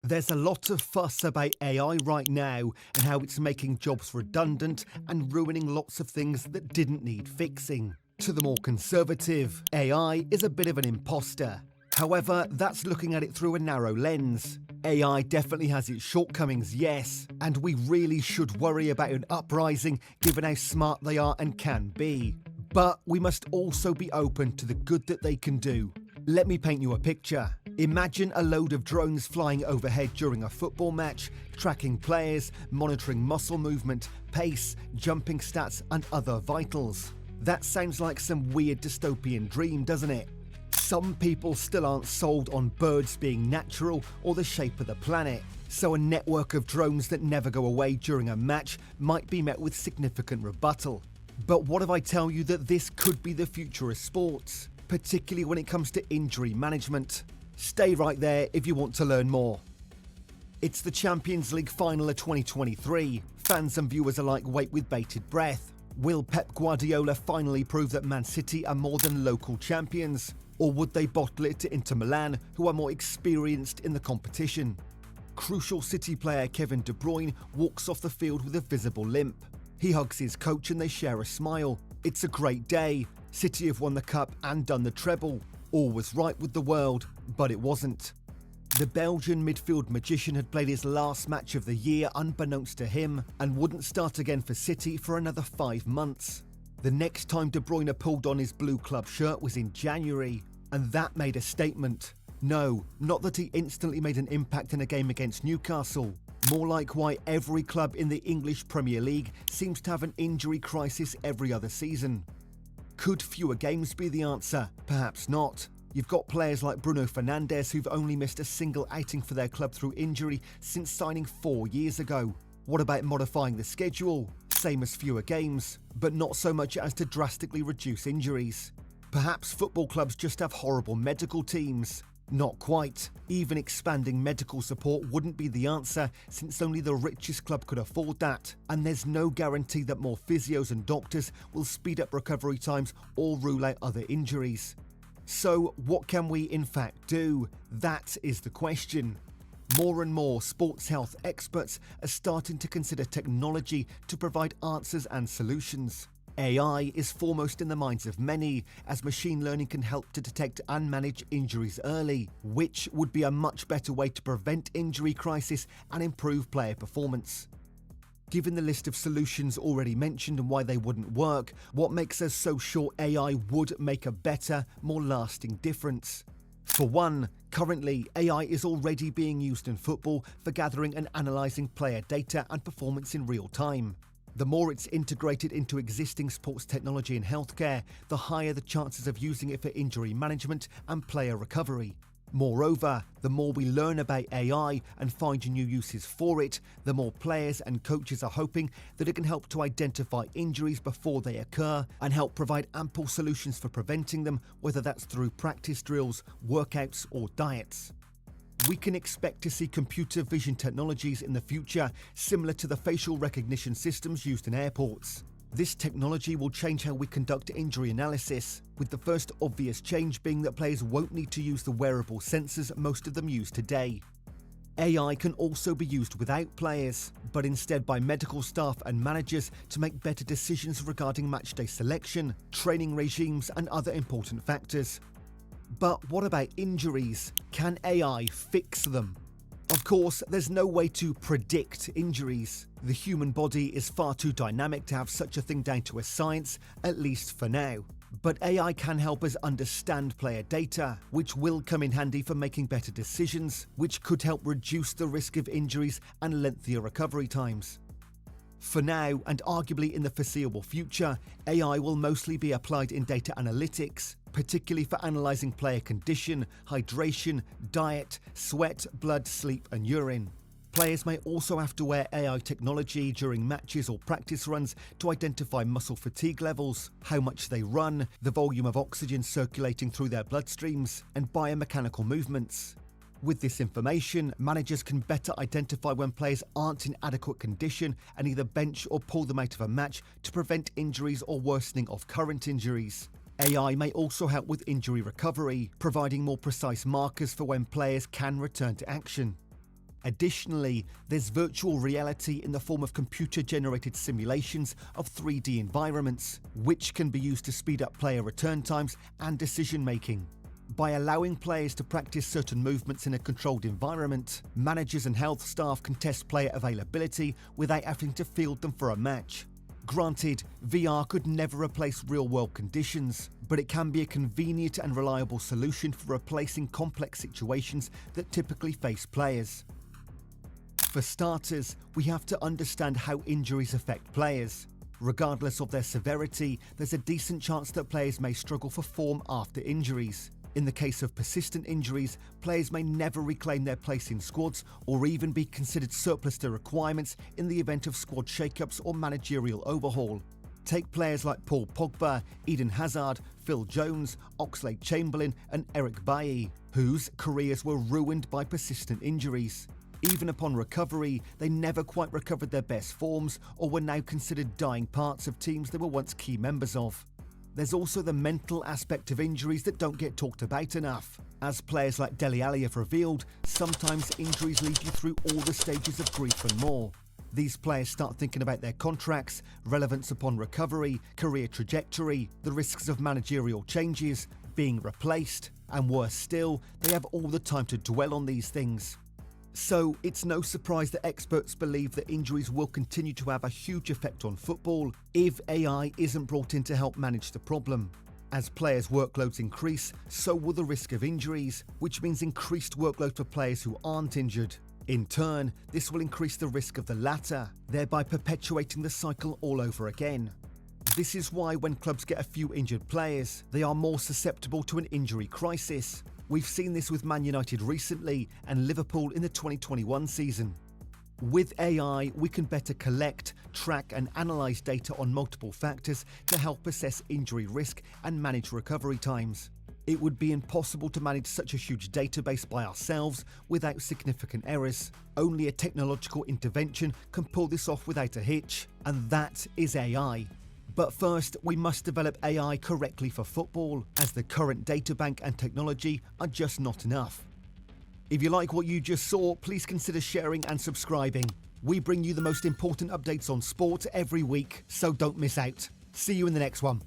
There's a lot of fuss about AI right now and how it's making jobs redundant and ruining lots of things that didn't need fixing. To the more conservative, AI is a bit of an imposter. However, that's looking at it through a narrow lens. AI definitely has its shortcomings, yes, and we really should worry about an uprising given how smart they are and can be. But we must also be open to the good that they can do. Let me paint you a picture. Imagine a load of drones flying overhead during a football match, tracking players, monitoring muscle movement, pace, jumping stats, and other vitals. That sounds like some weird dystopian dream, doesn't it? Some people still aren't sold on birds being natural or the shape of the planet, so a network of drones that never go away during a match might be met with significant rebuttal. But what if I tell you that this could be the future of sports, particularly when it comes to injury management? Stay right there if you want to learn more. It's the Champions League final of 2023. Fans and viewers alike wait with bated breath. Will Pep Guardiola finally prove that Man City are more than local champions? Or would they bottle it to Inter Milan, who are more experienced in the competition? Crucial City player Kevin De Bruyne walks off the field with a visible limp. He hugs his coach and they share a smile. It's a great day. City have won the cup and done the treble. All was right with the world, but it wasn't. The Belgian midfield magician had played his last match of the year unbeknownst to him and wouldn't start again for City for another 5 months. The next time De Bruyne pulled on his blue club shirt was in January, and that made a statement. No, not that he instantly made an impact in a game against Newcastle. More like why every club in the English Premier League seems to have an injury crisis every other season. Could fewer games be the answer? Perhaps not. You've got players like Bruno Fernandes who've only missed a single outing for their club through injury since signing 4 years ago. What about modifying the schedule? Same as fewer games, but not so much as to drastically reduce injuries. Perhaps football clubs just have horrible medical teams. Not quite. Even expanding medical support wouldn't be the answer, since only the richest club could afford that, and there's no guarantee that more physios and doctors will speed up recovery times or rule out other injuries. So what can we in fact do? That is the question. More and more sports health experts are starting to consider technology to provide answers and solutions. AI is foremost in the minds of many, as machine learning can help to detect and manage injuries early, which would be a much better way to prevent injury crisis and improve player performance. Given the list of solutions already mentioned and why they wouldn't work, what makes us so sure AI would make a better, more lasting difference? For one, currently AI is already being used in football for gathering and analysing player data and performance in real time. The more it's integrated into existing sports technology and healthcare, the higher the chances of using it for injury management and player recovery. Moreover, the more we learn about AI and find new uses for it, the more players and coaches are hoping that it can help to identify injuries before they occur and help provide ample solutions for preventing them, whether that's through practice drills, workouts, or diets. We can expect to see computer vision technologies in the future similar to the facial recognition systems used in airports. This technology will change how we conduct injury analysis, with the first obvious change being that players won't need to use the wearable sensors most of them use today. AI can also be used without players, but instead by medical staff and managers to make better decisions regarding matchday selection, training regimes, and other important factors. But what about injuries? Can AI fix them? Of course, there's no way to predict injuries. The human body is far too dynamic to have such a thing down to a science, at least for now. But AI can help us understand player data, which will come in handy for making better decisions, which could help reduce the risk of injuries and lengthier recovery times. For now, and arguably in the foreseeable future, AI will mostly be applied in data analytics, particularly for analysing player condition, hydration, diet, sweat, blood, sleep, and urine. Players may also have to wear AI technology during matches or practice runs to identify muscle fatigue levels, how much they run, the volume of oxygen circulating through their bloodstreams, and biomechanical movements. With this information, managers can better identify when players aren't in adequate condition and either bench or pull them out of a match to prevent injuries or worsening of current injuries. AI may also help with injury recovery, providing more precise markers for when players can return to action. Additionally, there's virtual reality in the form of computer-generated simulations of 3D environments, which can be used to speed up player return times and decision-making. By allowing players to practice certain movements in a controlled environment, managers and health staff can test player availability without having to field them for a match. Granted, VR could never replace real-world conditions, but it can be a convenient and reliable solution for replacing complex situations that typically face players. For starters, we have to understand how injuries affect players. Regardless of their severity, there's a decent chance that players may struggle for form after injuries. In the case of persistent injuries, players may never reclaim their place in squads or even be considered surplus to requirements in the event of squad shakeups or managerial overhaul. Take players like Paul Pogba, Eden Hazard, Phil Jones, Oxlade-Chamberlain and Eric Bailly, whose careers were ruined by persistent injuries. Even upon recovery, they never quite recovered their best forms or were now considered dying parts of teams they were once key members of. There's also the mental aspect of injuries that don't get talked about enough. As players like Dele Alli have revealed, sometimes injuries lead you through all the stages of grief and more. These players start thinking about their contracts, relevance upon recovery, career trajectory, the risks of managerial changes, being replaced, and worse still, they have all the time to dwell on these things. So, it's no surprise that experts believe that injuries will continue to have a huge effect on football if AI isn't brought in to help manage the problem. As players' workloads increase, so will the risk of injuries, which means increased workload for players who aren't injured. In turn, this will increase the risk of the latter, thereby perpetuating the cycle all over again. This is why when clubs get a few injured players, they are more susceptible to an injury crisis. We've seen this with Man United recently and Liverpool in the 2021 season. With AI, we can better collect, track and analyse data on multiple factors to help assess injury risk and manage recovery times. It would be impossible to manage such a huge database by ourselves without significant errors. Only a technological intervention can pull this off without a hitch, and that is AI. But first, we must develop AI correctly for football, as the current databank and technology are just not enough. If you like what you just saw, please consider sharing and subscribing. We bring you the most important updates on sport every week, so don't miss out. See you in the next one.